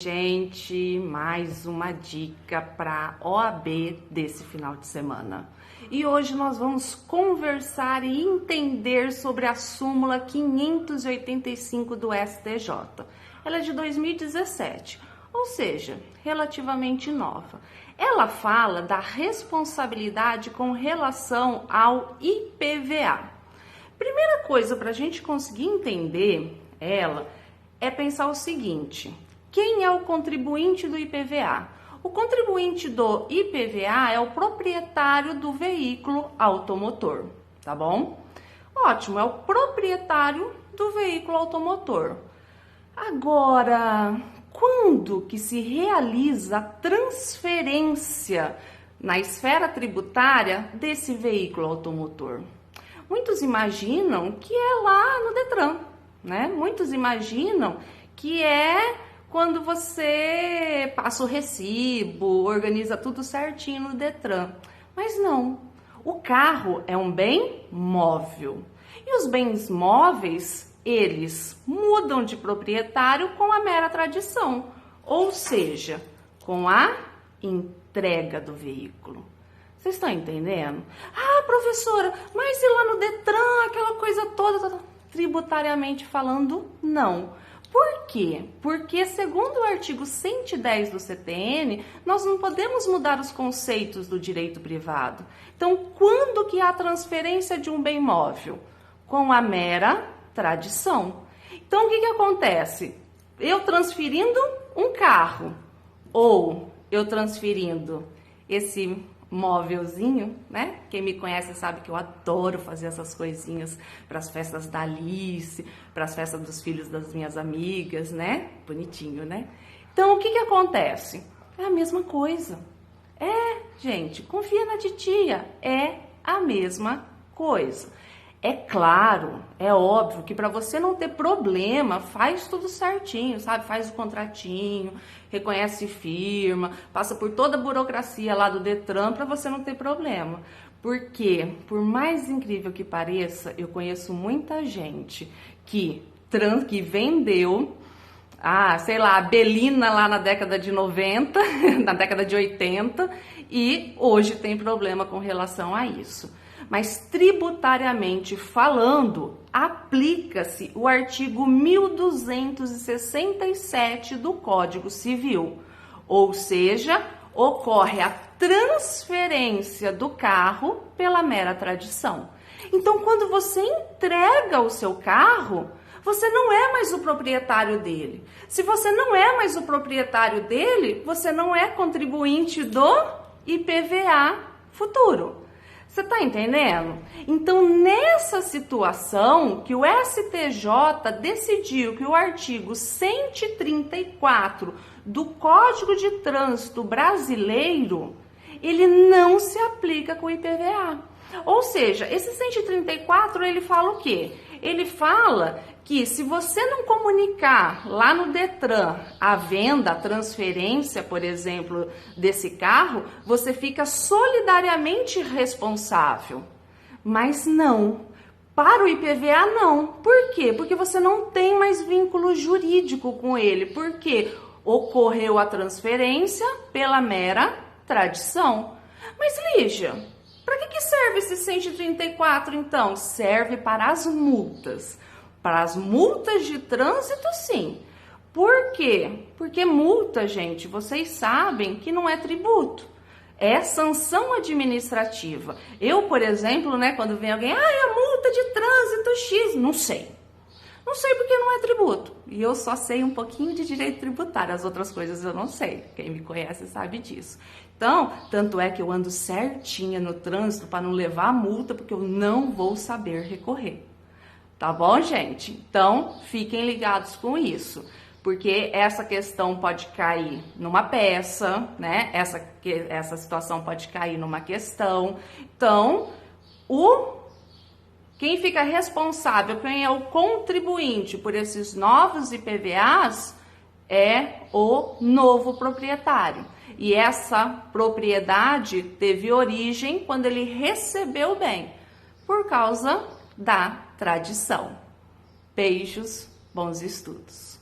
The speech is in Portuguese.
Gente, mais uma dica para OAB desse final de semana. E hoje nós vamos conversar e entender sobre a súmula 585 do STJ. Ela é de 2017, ou seja, relativamente nova. Ela fala da responsabilidade com relação ao IPVA. Primeira coisa para a gente conseguir entender ela é pensar o seguinte: quem é o contribuinte do IPVA? O contribuinte do IPVA é o proprietário do veículo automotor, tá bom? Ótimo, é o proprietário do veículo automotor. Agora, quando que se realiza a transferência na esfera tributária desse veículo automotor? Muitos imaginam que é lá no Detran, né? Muitos imaginam que é quando você passa o recibo, organiza tudo certinho no Detran. Mas não, o carro é um bem móvel. E os bens móveis, eles mudam de proprietário com a mera tradição, ou seja, com a entrega do veículo. Vocês estão entendendo? Ah, professora, mas e lá no Detran, aquela coisa toda, tributariamente falando, não. Por quê? Porque, segundo o artigo 110 do CTN, nós não podemos mudar os conceitos do direito privado. Então, quando que há transferência de um bem móvel? Com a mera tradição. Então, o que acontece? Eu transferindo um carro ou eu transferindo esse móvelzinho, né? Quem me conhece sabe que eu adoro fazer essas coisinhas para as festas da Alice, para as festas dos filhos das minhas amigas, né? Bonitinho, né? Então, o que acontece? É a mesma coisa. Gente, confia na titia, é a mesma coisa. É claro, é óbvio que para você não ter problema, faz tudo certinho, sabe? Faz o contratinho, reconhece firma, passa por toda a burocracia lá do Detran para você não ter problema. Porque, por mais incrível que pareça, eu conheço muita gente que vendeu, sei lá, a Belina lá na década de 90, na década de 80, e hoje tem problema com relação a isso. Mas tributariamente falando, aplica-se o artigo 1267 do Código Civil, ou seja, ocorre a transferência do carro pela mera tradição. Então, quando você entrega o seu carro, você não é mais o proprietário dele. Se você não é mais o proprietário dele, você não é contribuinte do IPVA futuro. Você está entendendo? Então, nessa situação que o STJ decidiu que o artigo 134 do Código de Trânsito Brasileiro, ele não se aplica com o IPVA. Ou seja, esse 134, ele fala o quê? Ele fala que se você não comunicar lá no Detran a venda, a transferência, por exemplo, desse carro, você fica solidariamente responsável. Mas não. Para o IPVA, não. Por quê? Porque você não tem mais vínculo jurídico com ele. Porque ocorreu a transferência pela mera tradição. Mas, Lígia, para que serve esse 134, então? Serve para as multas. Para as multas de trânsito, sim. Por quê? Porque multa, gente, vocês sabem que não é tributo. É sanção administrativa. Eu, por exemplo, né, quando vem alguém, a multa de trânsito X, não sei. Não sei porque não é tributo. E eu só sei um pouquinho de direito tributário, as outras coisas eu não sei. Quem me conhece sabe disso. Então, tanto é que eu ando certinha no trânsito para não levar a multa, porque eu não vou saber recorrer. Tá bom, gente? Então, fiquem ligados com isso, porque essa questão pode cair numa peça, né? Essa situação pode cair numa questão. Então, quem fica responsável, quem é o contribuinte por esses novos IPVAs é o novo proprietário. E essa propriedade teve origem quando ele recebeu o bem, por causa da tradição. Beijos, bons estudos.